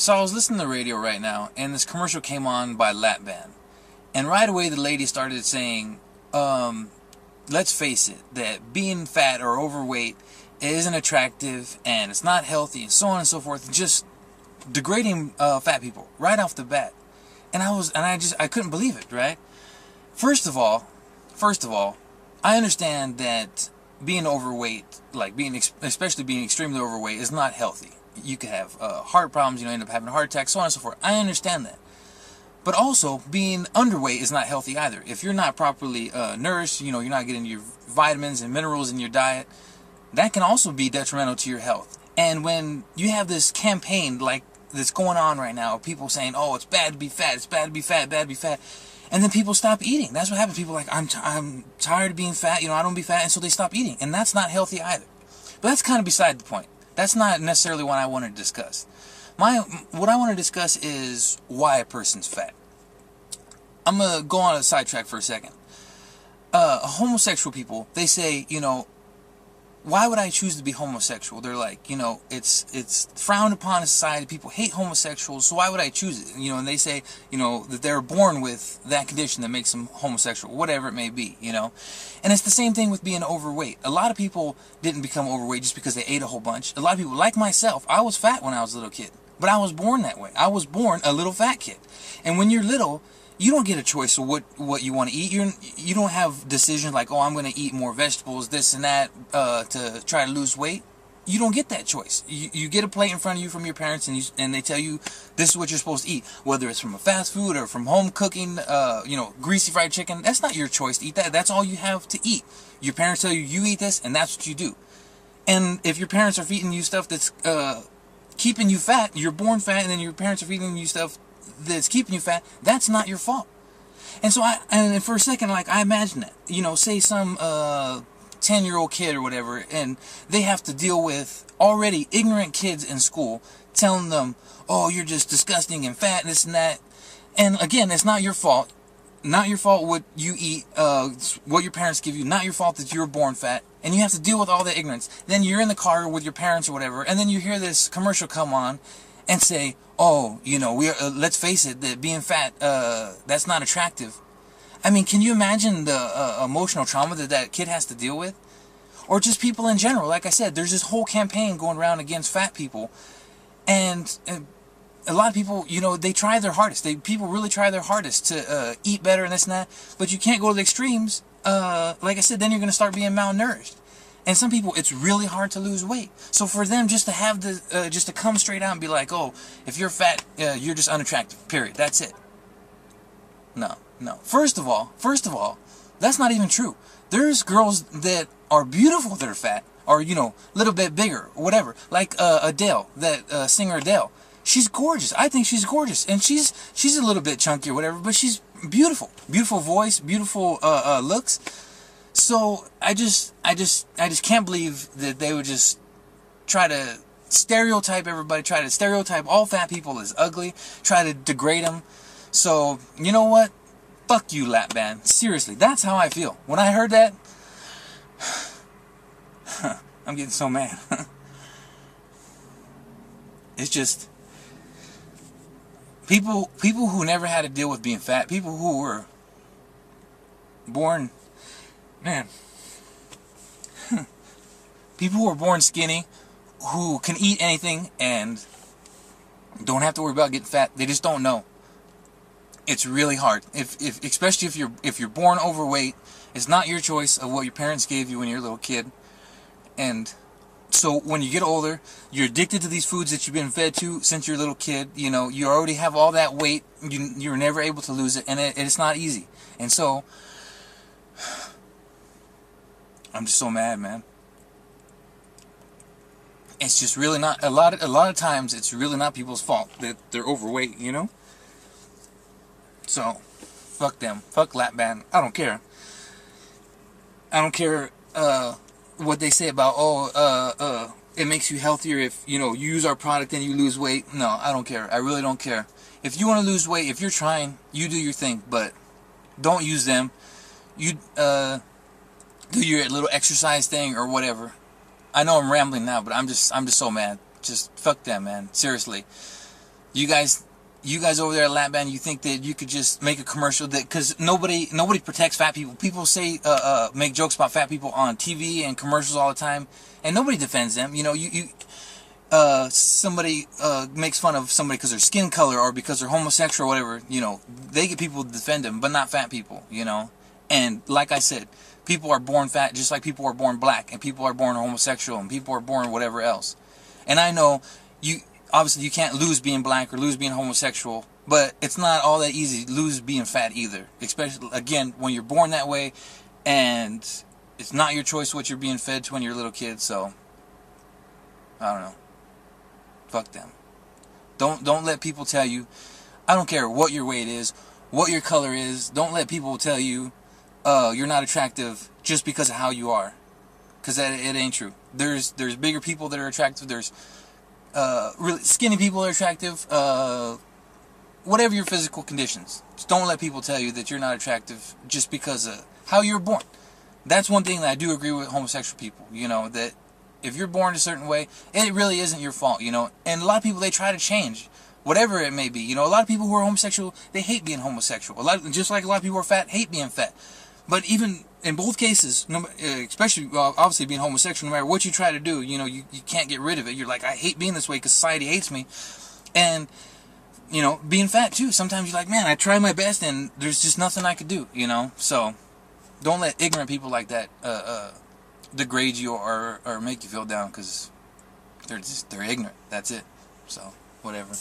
So I was listening to the radio right now, and this commercial came on by Lap Band. And right away the lady started saying, let's face it, that being fat or overweight isn't attractive, and it's not healthy, and so on and so forth. Just degrading fat people right off the bat. And I couldn't believe it, right? First of all, I understand that being overweight, especially being extremely overweight, is not healthy. You could have heart problems, end up having a heart attack, so on and so forth. I understand that. But also, being underweight is not healthy either. If you're not properly nourished, you're not getting your vitamins and minerals in your diet, that can also be detrimental to your health. And when you have this campaign like that's going on right now, people saying, oh, it's bad to be fat, it's bad to be fat, bad to be fat, and then people stop eating. That's what happens. People are like, I'm tired of being fat, I don't want to be fat, and so they stop eating. And that's not healthy either. But that's kind of beside the point. That's not necessarily what I want to discuss. What I want to discuss is why a person's fat. I'm going to go on a sidetrack for a second. Homosexual people, they say, why would I choose to be homosexual? They're like, it's frowned upon in society. People hate homosexuals, so why would I choose it? And they say, that they're born with that condition that makes them homosexual, whatever it may be, And it's the same thing with being overweight. A lot of people didn't become overweight just because they ate a whole bunch. A lot of people, like myself, I was fat when I was a little kid. But I was born that way. I was born a little fat kid. And when you're little, you don't get a choice of what you want to eat. You don't have decisions like, oh, I'm going to eat more vegetables, this and that, to try to lose weight. You don't get that choice. You get a plate in front of you from your parents, and they tell you this is what you're supposed to eat. Whether it's from a fast food or from home cooking, greasy fried chicken, that's not your choice to eat that. That's all you have to eat. Your parents tell you eat this, and that's what you do. And if your parents are feeding you stuff that's keeping you fat, you're born fat, and then your parents are feeding you stuff that's keeping you fat, that's not your fault. And so and for a second, I imagine that, say some 10-year-old kid or whatever, and they have to deal with already ignorant kids in school telling them, oh, you're just disgusting and fat and this and that. And again, it's not your fault. Not your fault what you eat, what your parents give you. Not your fault that you're born fat. And you have to deal with all the ignorance. Then you're in the car with your parents or whatever, and then you hear this commercial come on and say, oh, let's face it, that being fat, that's not attractive. I mean, can you imagine the emotional trauma that kid has to deal with? Or just people in general. Like I said, there's this whole campaign going around against fat people. And a lot of people, they try their hardest. People really try their hardest to eat better and this and that. But you can't go to the extremes. Like I said, then you're going to start being malnourished. And some people, it's really hard to lose weight. So for them just to have just to come straight out and be like, oh, if you're fat, you're just unattractive, period. That's it. No. First of all, that's not even true. There's girls that are beautiful that are fat, or, a little bit bigger, or whatever. Like Adele, that singer Adele. She's gorgeous. I think she's gorgeous. And she's a little bit chunky or whatever, but she's beautiful. Beautiful voice, beautiful looks. So I just can't believe that they would just try to stereotype everybody, try to stereotype all fat people as ugly, try to degrade them. So, you know what? Fuck you, Lap Band. Seriously, that's how I feel. When I heard that, I'm getting so mad. It's just people who never had to deal with being fat, people who were born, man, people who are born skinny, who can eat anything and don't have to worry about getting fat. They just don't know. It's really hard. Especially if you're born overweight, it's not your choice of what your parents gave you when you're a little kid. And so when you get older, you're addicted to these foods that you've been fed to since you're a little kid. You already have all that weight. You're never able to lose it, and it's not easy. And so I'm just so mad, man. It's just really not a lot of times. It's really not people's fault that they're overweight. So fuck them. Fuck Lap Band. I don't care. I don't care what they say about it makes you healthier if you use our product and you lose weight. No, I don't care. I really don't care. If you want to lose weight, if you're trying, you do your thing, but don't use them. You do your little exercise thing or whatever. I know I'm rambling now, but I'm just so mad. Just fuck them, man. Seriously. You guys over there at Lap Band, you think that you could just make a commercial that, because nobody protects fat people. People say make jokes about fat people on TV and commercials all the time, and nobody defends them. You know, somebody makes fun of somebody because their skin color or because they're homosexual or whatever. You know, they get people to defend them, but not fat people. You know, and like I said, people are born fat just like people are born black, and people are born homosexual, and people are born whatever else. And I know obviously you can't lose being black or lose being homosexual, but it's not all that easy to lose being fat either. Especially, again, when you're born that way, and it's not your choice what you're being fed to when you're a little kid. So I don't know. Fuck them. Don't let people tell you. I don't care what your weight is, what your color is. Don't let people tell you you're not attractive just because of how you are, because it ain't true. There's bigger people that are attractive. There's really skinny people that are attractive. Whatever your physical conditions, just don't let people tell you that you're not attractive just because of how you're born. That's one thing that I do agree with homosexual people. You know, that if you're born a certain way, it really isn't your fault. You know, and a lot of people, they try to change whatever it may be. You know, a lot of people who are homosexual, they hate being homosexual. Just like a lot of people who are fat hate being fat. But even in both cases, especially obviously being homosexual, no matter what you try to do, you know, you can't get rid of it. You're like, I hate being this way because society hates me. And, you know, being fat too. Sometimes you're like, man, I try my best and there's just nothing I could do, you know. So don't let ignorant people like that degrade you or make you feel down, because they're ignorant. That's it. So whatever.